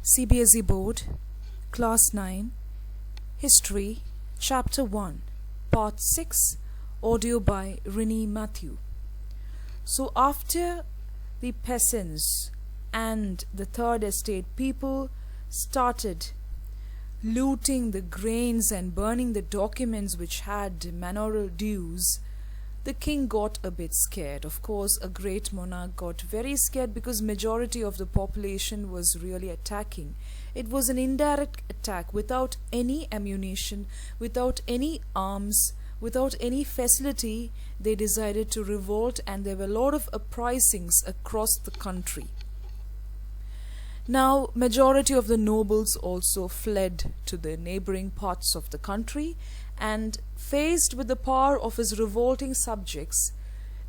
CBSE Board, Class 9, History, Chapter 1, Part 6, audio by Renee Matthew. So after the peasants and the third estate people started looting the grains and burning the documents which had manorial dues, the king got a bit scared. Of course, a great monarch got very scared because majority of the population was really attacking. It was an indirect attack without any ammunition, without any arms, without any facility. They decided to revolt, and there were a lot of uprisings across the country. Now, majority of the nobles also fled to the neighboring parts of the country, and faced with the power of his revolting subjects,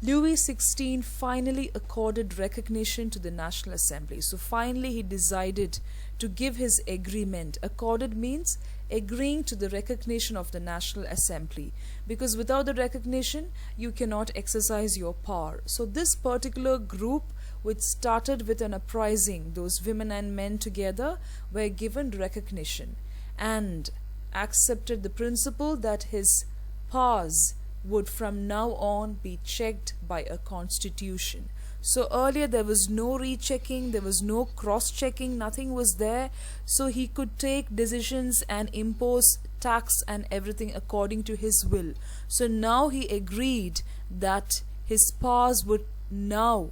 Louis XVI finally accorded recognition to the National Assembly. So finally he decided to give his agreement. Accorded means agreeing to the recognition of the National Assembly, because without the recognition you cannot exercise your power. So this particular group, which started with an uprising, those women and men together, were given recognition and accepted the principle that his powers would from now on be checked by a constitution. So earlier there was no rechecking, there was no cross-checking, nothing was there. So he could take decisions and impose tax and everything according to his will. So now he agreed that his powers would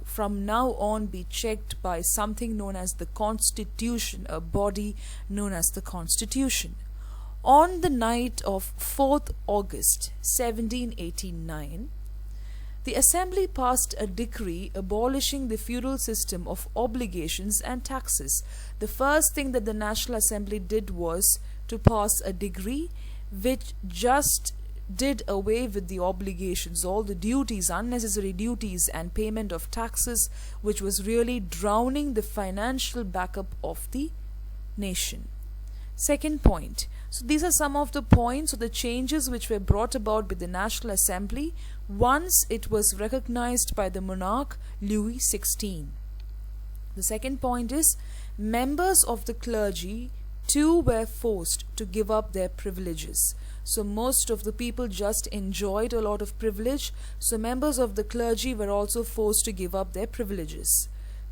from now on be checked by something known as the Constitution, a body known as the Constitution. On the night of 4th August 1789, the Assembly passed a decree abolishing the feudal system of obligations and taxes. The first thing that the National Assembly did was to pass a decree which just did away with the obligations, all the duties, unnecessary duties and payment of taxes, which was really drowning the financial backup of the nation. Second point. So these are some of the points or the changes which were brought about by the National Assembly once it was recognized by the monarch Louis XVI. The second point is members of the clergy too were forced to give up their privileges. So most of the people just enjoyed a lot of privilege. So members of the clergy were also forced to give up their privileges.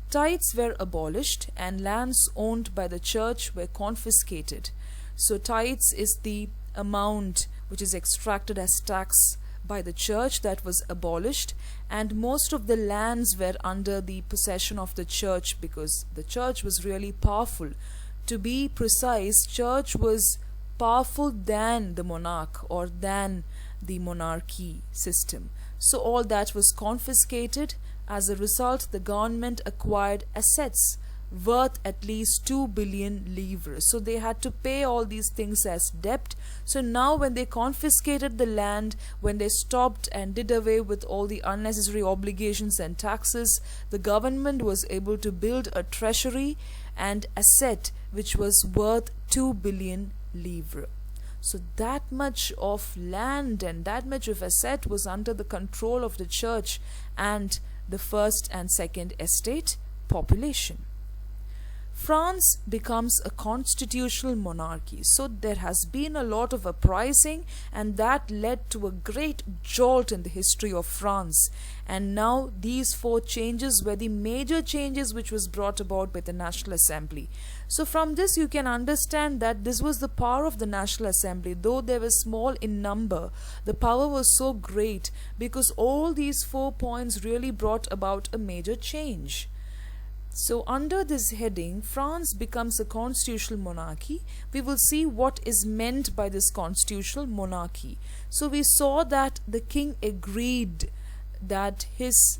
Tithes were abolished and lands owned by the church were confiscated. So tithes is the amount which is extracted as tax by the church, that was abolished, and most of the lands were under the possession of the church because the church was really powerful. To be precise, church was powerful than the monarch or than the monarchy system. So all that was confiscated. As a result, the government acquired assets worth at least 2 billion livres. So they had to pay all these things as debt. So now when they confiscated the land, when they stopped and did away with all the unnecessary obligations and taxes, the government was able to build a treasury and asset which was worth 2 billion livres. So that much of land and that much of asset was under the control of the church and the first and second estate population. France becomes a constitutional monarchy. So there has been a lot of uprising, and that led to a great jolt in the history of France. And now these four changes were the major changes which was brought about by the National Assembly. So from this you can understand that this was the power of the National Assembly. Though they were small in number, the power was so great because all these 4 points really brought about a major change. So under this heading, France becomes a constitutional monarchy. We will see what is meant by this constitutional monarchy. So we saw that the king agreed that his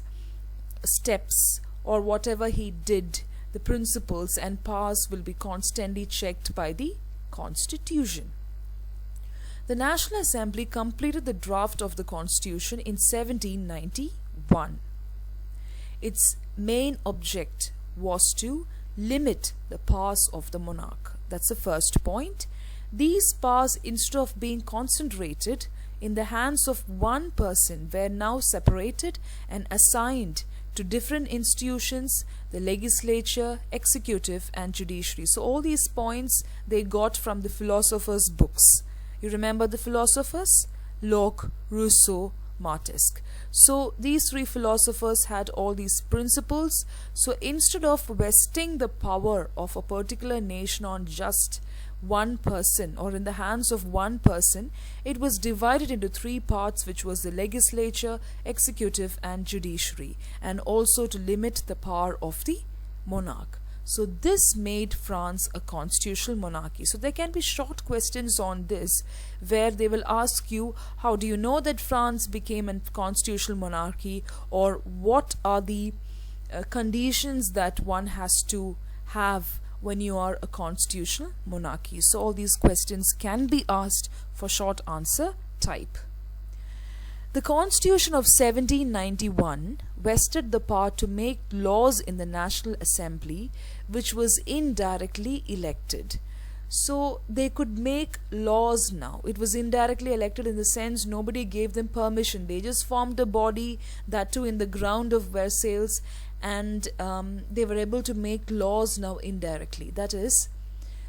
steps or whatever he did, the principles and powers will be constantly checked by the Constitution. The National Assembly completed the draft of the Constitution in 1791. Its main object was to limit the powers of the monarch. That's the first point. These powers, instead of being concentrated in the hands of one person, were now separated and assigned to different institutions, the legislature, executive and judiciary. So all these points they got from the philosophers' books. You remember the philosophers? Locke, Rousseau, Montesquieu. So these three philosophers had all these principles. So instead of vesting the power of a particular nation on just one person or in the hands of one person, it was divided into three parts, which was the legislature, executive and judiciary, and also to limit the power of the monarch. So this made France a constitutional monarchy. So there can be short questions on this where they will ask you, how do you know that France became a constitutional monarchy, or what are the conditions that one has to have when you are a constitutional monarchy. So all these questions can be asked for short answer type. The Constitution of 1791 vested the power to make laws in the National Assembly, which was indirectly elected. So they could make laws now. It was indirectly elected in the sense nobody gave them permission. They just formed a body, that too in the ground of Versailles, and they were able to make laws now indirectly. That is,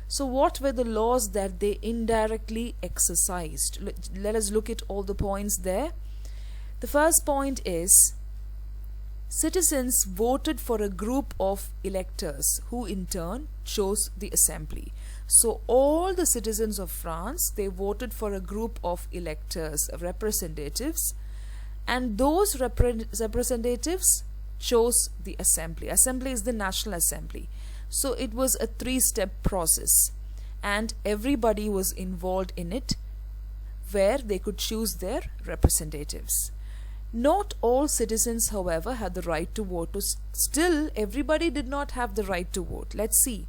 so what were the laws that they indirectly exercised? Let us look at all the points there. The first point is, citizens voted for a group of electors who in turn chose the assembly. So all the citizens of France, they voted for a group of electors, representatives, and those representatives chose the assembly. Assembly is the National Assembly. So it was a three-step process and everybody was involved in it, where they could choose their representatives. Not all citizens, however, had the right to vote. Still, everybody did not have the right to vote. Let's see.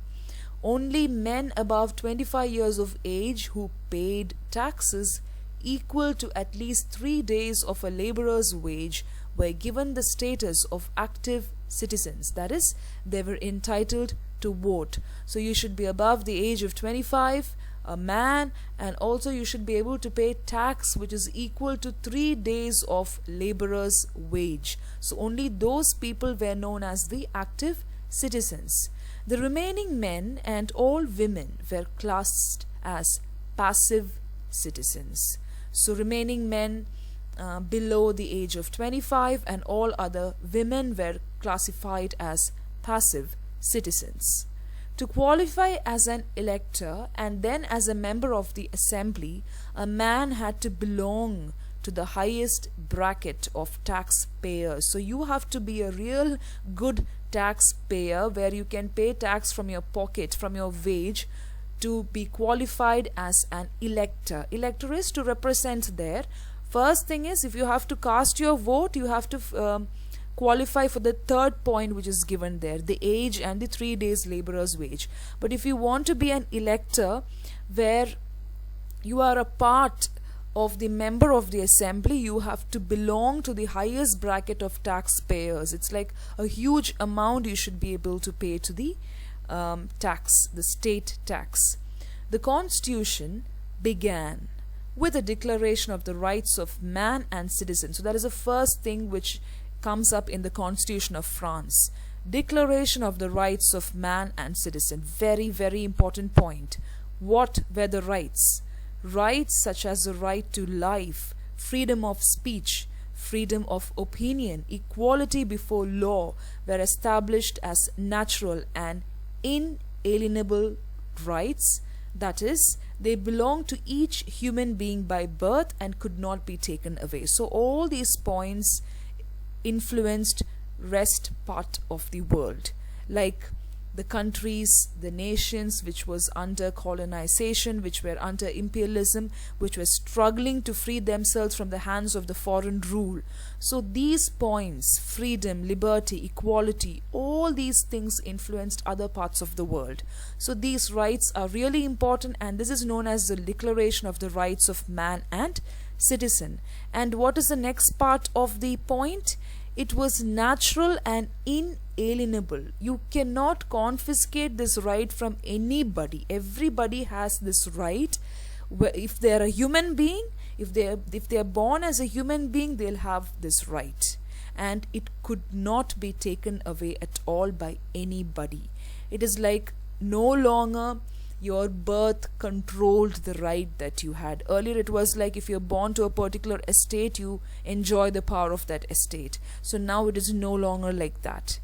Only men above 25 years of age who paid taxes equal to at least 3 days of a laborer's wage were given the status of active citizens. That is, they were entitled to vote. So you should be above the age of 25, a man, and also you should be able to pay tax which is equal to 3 days of laborer's wage. So only those people were known as the active citizens. The remaining men and all women were classed as passive citizens. So remaining men below the age of 25 and all other women were classified as passive citizens. To qualify as an elector and then as a member of the assembly, a man had to belong to the highest bracket of taxpayers. So you have to be a real good taxpayer where you can pay tax from your pocket, from your wage, to be qualified as an elector. Elector is to represent there. First thing is, if you have to cast your vote, you have to qualify for the third point which is given there, the age and the 3 days laborer's wage. But if you want to be an elector where you are a part of the member of the assembly, you have to belong to the highest bracket of taxpayers. It's like a huge amount you should be able to pay to the tax, the state tax. The Constitution began with a declaration of the rights of man and citizen. So that is the first thing which comes up in the Constitution of France. Declaration of the rights of man and citizen. Very, very important point. What were the rights? Rights such as the right to life, freedom of speech, freedom of opinion, equality before law were established as natural and inalienable rights. That is, they belong to each human being by birth and could not be taken away. So all these points influenced rest part of the world, like the countries, the nations which was under colonization, which were under imperialism, which were struggling to free themselves from the hands of the foreign rule. So these points, freedom, liberty, equality, all these things influenced other parts of the world. So these rights are really important, and this is known as the Declaration of the Rights of Man and Citizen. And what is the next part of the point? It was natural and inalienable. You cannot confiscate this right from anybody. Everybody has this right. If they are a human being, if they are born as a human being, they'll have this right. and it could not be taken away at all by anybody. It is like no longer your birth controlled the right that you had. Earlier it was like if you're born to a particular estate, you enjoy the power of that estate. So now it is no longer like that.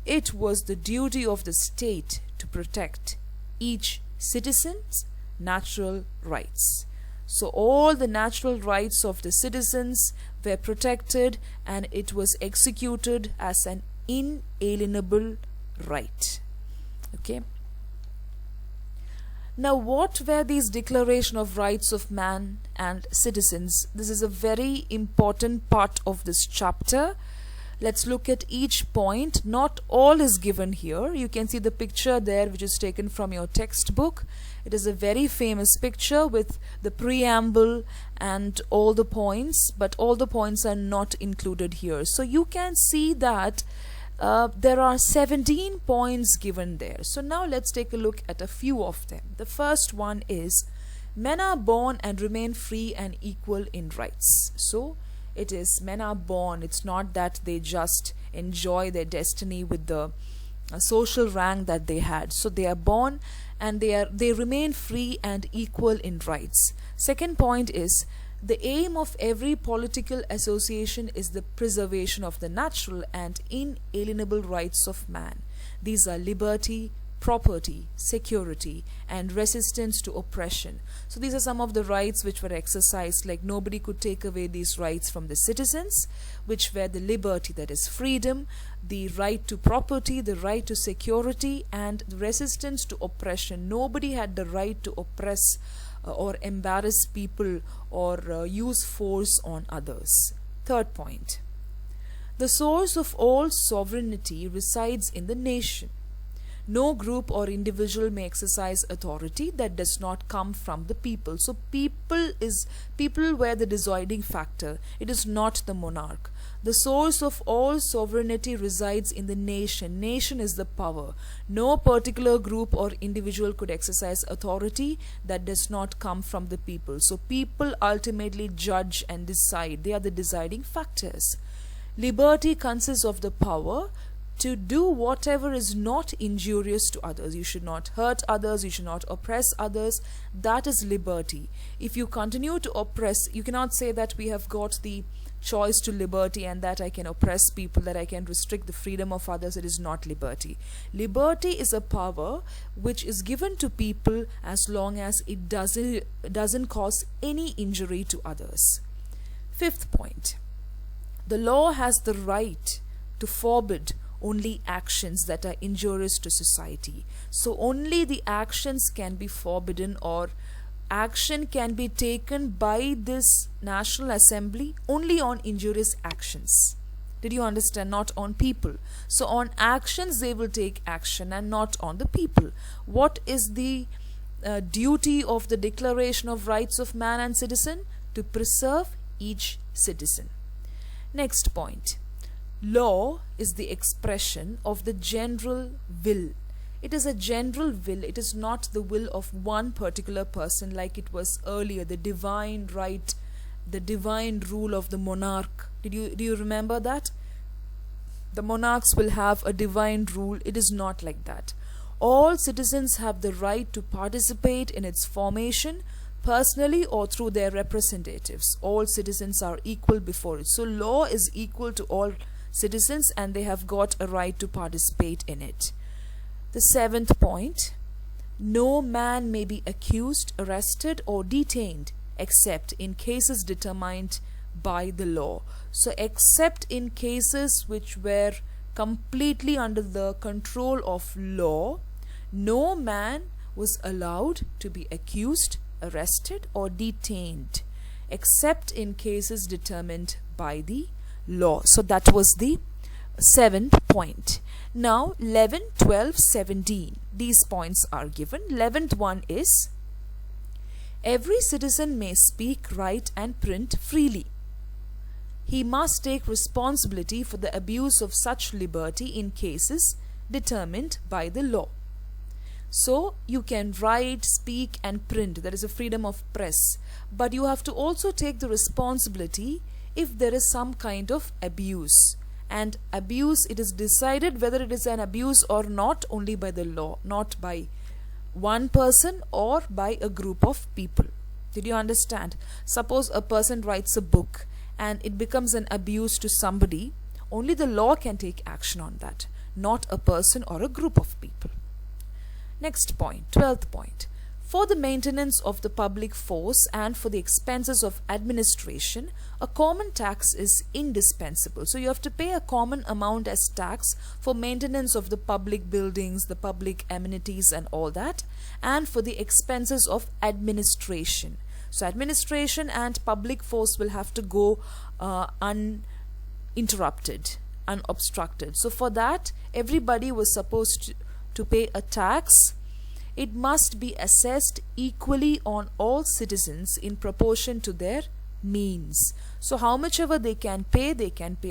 It was the duty of the state to protect each citizen's natural rights. So all the natural rights of the citizens were protected, and it was executed as an inalienable right. Okay. Now, what were these Declaration of Rights of Man and Citizens? This is a very important part of this chapter. Let's look at each point. Not all is given here. You can see the picture there, which is taken from your textbook. It is a very famous picture with the preamble and all the points, but all the points are not included here. So you can see that there are 17 points given there. So now let's take a look at a few of them. The first one is, men are born and remain free and equal in rights. So it is men are born. It's not that they just enjoy their destiny with the social rank that they had. So they are born and they remain free and equal in rights. Second point is, the aim of every political association is the preservation of the natural and inalienable rights of man. These are liberty, property, security, and resistance to oppression. So these are some of the rights which were exercised, like nobody could take away these rights from the citizens, which were the liberty, that is freedom, the right to property, the right to security, and the resistance to oppression. Nobody had the right to oppress or embarrass people or use force on others. Third point, the source of all sovereignty resides in the nation. No group or individual may exercise authority that does not come from the people. So people were the deciding factor. It is not the monarch. The source of all sovereignty resides in the nation. Nation is the power. No particular group or individual could exercise authority that does not come from the people. So people ultimately judge and decide. They are the deciding factors. Liberty consists of the power to do whatever is not injurious to others. You should not hurt others, you should not oppress others. That is liberty. If you continue to oppress, you cannot say that we have got the choice to liberty and that I can oppress people, that I can restrict the freedom of others. It is not liberty. Liberty is a power which is given to people as long as it doesn't cause any injury to others. Fifth point, the law has the right to forbid only actions that are injurious to society. So only the actions can be forbidden, or action can be taken by this National Assembly only on injurious actions. Did you understand? Not on people. So on actions they will take action and not on the people. What is the duty of the Declaration of Rights of Man and Citizen? To preserve each citizen. Next point, law is the expression of the general will. It is a general will. It is not the will of one particular person like it was earlier, the divine right, the divine rule of the monarch. Do you remember that? The monarchs will have a divine rule. It is not like that. All citizens have the right to participate in its formation, personally or through their representatives. All citizens are equal before it. So law is equal to all citizens and they have got a right to participate in it. The seventh point, no man may be accused, arrested or detained except in cases determined by the law. So except in cases which were completely under the control of law, no man was allowed to be accused, arrested or detained except in cases determined by the law. So that was the seventh point. Now 11, 12, 17, these points are given. 11th one is, every citizen may speak, write and print freely. He must take responsibility for the abuse of such liberty in cases determined by the law. So you can write, speak and print. There is a freedom of press. But you have to also take the responsibility if there is some kind of abuse. And abuse, it is decided whether it is an abuse or not only by the law, not by one person or by a group of people. Did you understand? Suppose a person writes a book and it becomes an abuse to somebody, only the law can take action on that, not a person or a group of people. Next point, 12th point. For the maintenance of the public force and for the expenses of administration, a common tax is indispensable. So you have to pay a common amount as tax for maintenance of the public buildings, the public amenities and all that, and for the expenses of administration. So administration and public force will have to go uninterrupted, unobstructed. So for that, everybody was supposed to pay a tax. It must be assessed equally on all citizens in proportion to their means. So how much ever they can pay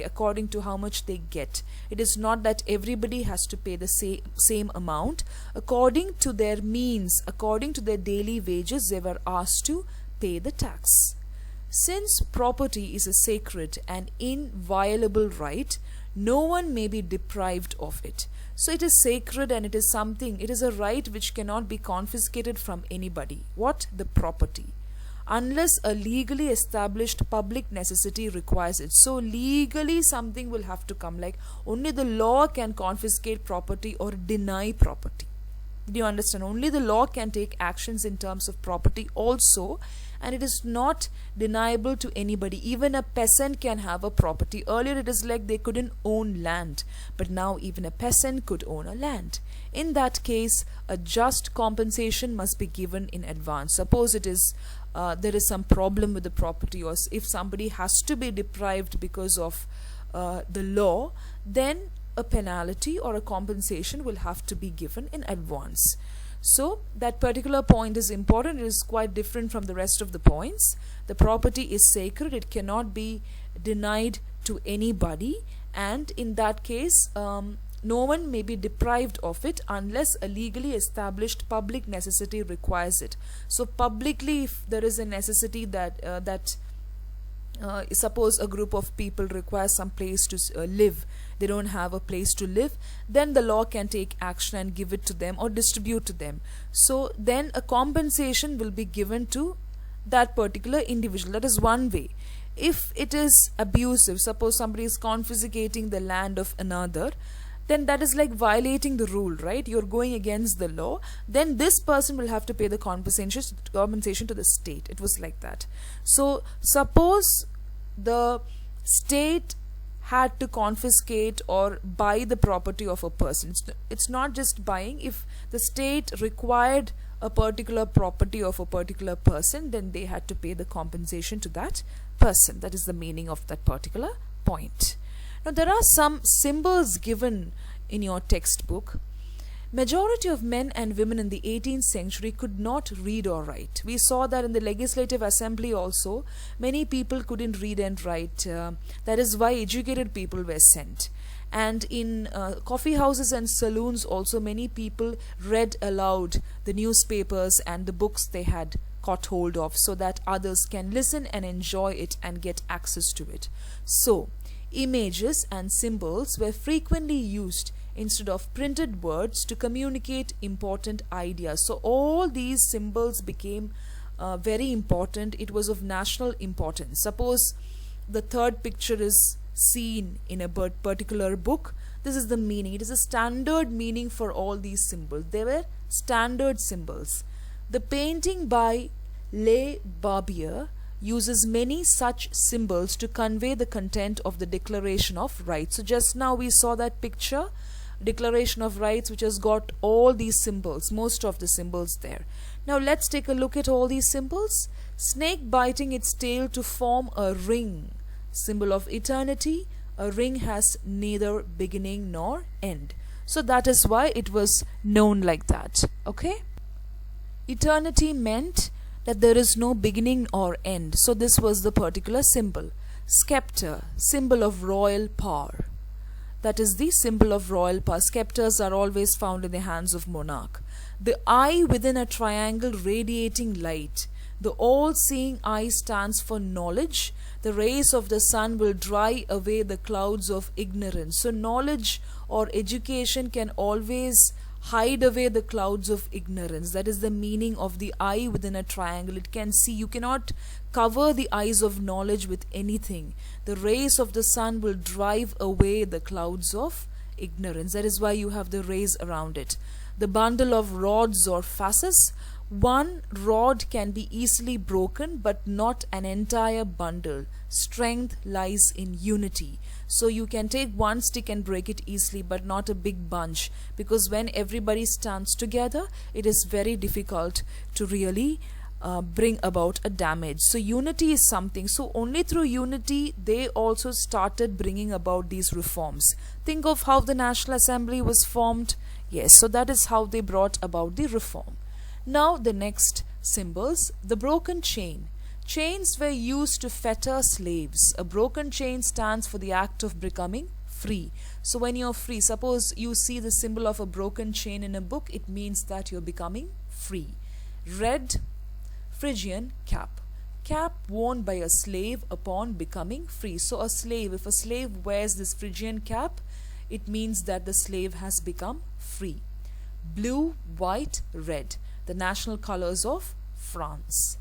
according to how much they get. It is not that everybody has to pay the same amount. According to their means, according to their daily wages, they were asked to pay the tax. Since property is a sacred and inviolable right, no one may be deprived of it. So it is sacred and it is something, it is a right which cannot be confiscated from anybody. What? The property. Unless a legally established public necessity requires it. So legally something will have to come, like only the law can confiscate property or deny property. Did you understand? Only the law can take actions in terms of property also, and it is not deniable to anybody. Even a peasant can have a property. Earlier it is like they couldn't own land, but now even a peasant could own a land. In that case, a just compensation must be given in advance. Suppose it is there is some problem with the property, or if somebody has to be deprived because of the law, then a penalty or a compensation will have to be given in advance. So that particular point is important. It is quite different from the rest of the points. The property is sacred. It cannot be denied to anybody, and in that case no one may be deprived of it unless a legally established public necessity requires it. So publicly, if there is a necessity that suppose a group of people requires some place to live, they don't have a place to live, then the law can take action and give it to them or distribute to them. So then a compensation will be given to that particular individual. That is one way. If it is abusive, suppose somebody is confiscating the land of another, then that is like violating the rule, right? You're going against the law. Then this person will have to pay the compensation to the state. It was like that. So suppose the state had to confiscate or buy the property of a person. It's not just buying. If the state required a particular property of a particular person, then they had to pay the compensation to that person. That is the meaning of that particular point. Now there are some symbols given in your textbook. Majority of men and women in the 18th century could not read or write. We saw that in the Legislative Assembly also, many people couldn't read and write. That is why educated people were sent. And in coffee houses and saloons also, many people read aloud the newspapers and the books they had caught hold of, so that others can listen and enjoy it and get access to it. So images and symbols were frequently used instead of printed words to communicate important ideas. So all these symbols became very important. It was of national importance. Suppose the third picture is seen in a particular book. This is the meaning. It is a standard meaning for all these symbols. They were standard symbols. The painting by Le Barbier uses many such symbols to convey the content of the Declaration of Rights. So just now we saw that picture, Declaration of Rights, which has got all these symbols, most of the symbols there. Now let's take a look at all these symbols. Snake biting its tail to form a ring, symbol of eternity. A ring has neither beginning nor end. So that is why it was known like that. Okay? Eternity meant that there is no beginning or end. So this was the particular symbol. Scepter, symbol of royal power. That is the symbol of royal power. Scepters are always found in the hands of monarch. The eye within a triangle radiating light. The all-seeing eye stands for knowledge. The rays of the sun will dry away the clouds of ignorance. So knowledge or education can always hide away the clouds of ignorance. That is the meaning of the eye within a triangle. It can see. You cannot cover the eyes of knowledge with anything. The rays of the sun will drive away the clouds of ignorance. That is why you have the rays around it. The bundle of rods or fasces. One rod can be easily broken, but not an entire bundle. Strength lies in unity. So you can take one stick and break it easily, but not a big bunch, because when everybody stands together, it is very difficult to really bring about a damage. So unity is something. So only through unity they also started bringing about these reforms. Think of how the National Assembly was formed. Yes, so that is how they brought about the reform. Now the next symbols. The broken chain. Chains were used to fetter slaves. A broken chain stands for the act of becoming free. So when you're free, suppose you see the symbol of a broken chain in a book, it means that you're becoming free. Red Phrygian cap. Cap worn by a slave upon becoming free. So a slave, if a slave wears this Phrygian cap, it means that the slave has become free. Blue, white, red. The national colors of France.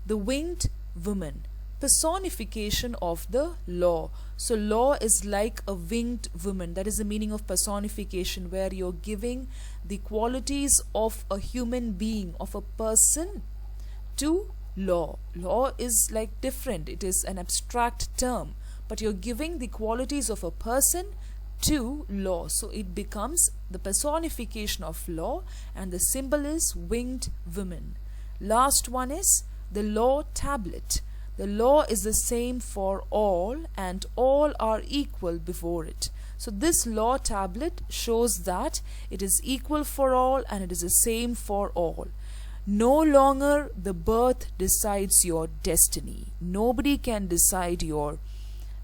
The winged woman, personification of the law. So law is like a winged woman. That is the meaning of personification, where you're giving the qualities of a human being, of a person, to law. Law is like different. It is an abstract term, but you're giving the qualities of a person to law. So it becomes the personification of law, and the symbol is winged woman. Last one is the law tablet. The law is the same for all, and all are equal before it. So this law tablet shows that it is equal for all and it is the same for all. No longer the birth decides your destiny. Nobody can decide your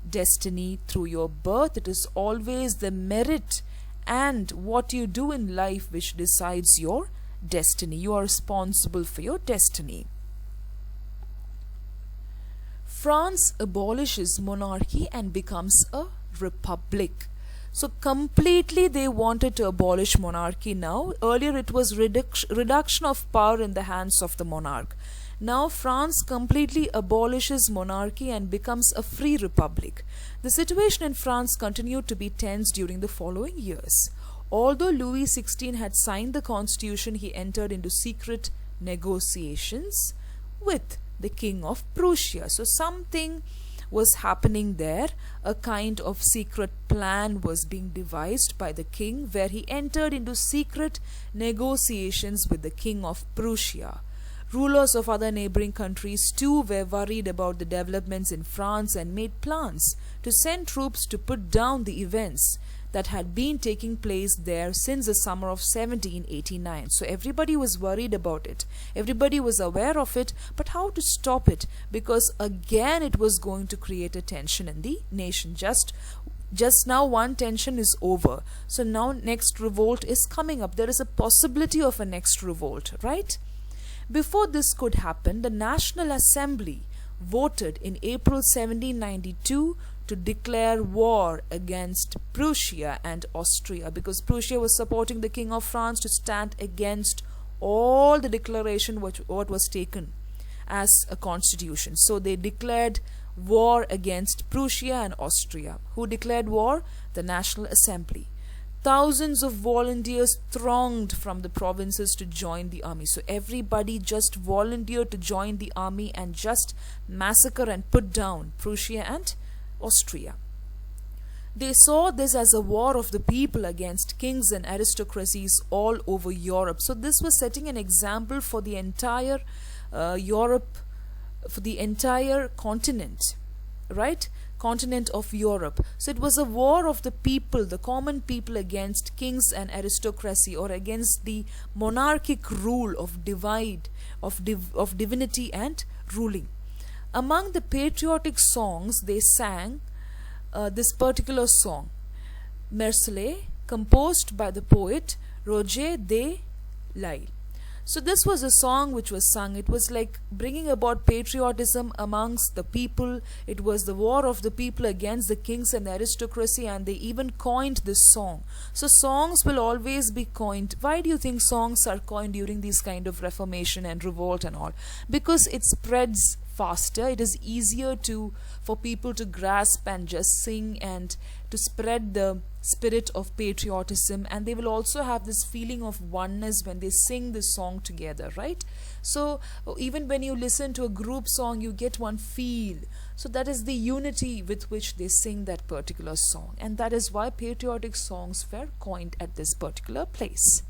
destiny through your birth. It is always the merit and what you do in life which decides your destiny. You are responsible for your destiny. France abolishes monarchy and becomes a republic. So completely they wanted to abolish monarchy now. Earlier it was reduction of power in the hands of the monarch. Now France completely abolishes monarchy and becomes a free republic. The situation in France continued to be tense during the following years. Although Louis XVI had signed the constitution, he entered into secret negotiations with the King of Prussia. So something was happening there. A kind of secret plan was being devised by the king, where he entered into secret negotiations with the King of Prussia. Rulers of other neighboring countries too were worried about the developments in France and made plans to send troops to put down the events that had been taking place there since the summer of 1789. So everybody was worried about it. Everybody was aware of it, but how to stop it? Because again it was going to create a tension in the nation. Just now one tension is over. So now next revolt is coming up. There is a possibility of a next revolt, right? Before this could happen, the National Assembly voted in April 1792 to declare war against Prussia and Austria, because Prussia was supporting the King of France to stand against all the declaration what was taken as a constitution. So they declared war against Prussia and Austria. Who declared war? The National Assembly. Thousands of volunteers thronged from the provinces to join the army. So everybody just volunteered to join the army and just massacre and put down Prussia and Austria. They saw this as a war of the people against kings and aristocracies all over Europe. So this was setting an example for the entire Europe, for the entire continent, right? Continent of Europe. So it was a war of the people, the common people, against kings and aristocracy, or against the monarchic rule of divinity and ruling. Among the patriotic songs, they sang this particular song, Marseillaise, composed by the poet Roger de Lisle. So this was a song which was sung. It was like bringing about patriotism amongst the people. It was the war of the people against the kings and aristocracy, and they even coined this song. So songs will always be coined. Why do you think songs are coined during these kind of reformation and revolt and all? Because it spreads faster. It is easier to for people to grasp and just sing and to spread the spirit of patriotism, and they will also have this feeling of oneness when they sing this song together, right? So even when you listen to a group song, you get one feel. So that is the unity with which they sing that particular song, and that is why patriotic songs were coined at this particular place.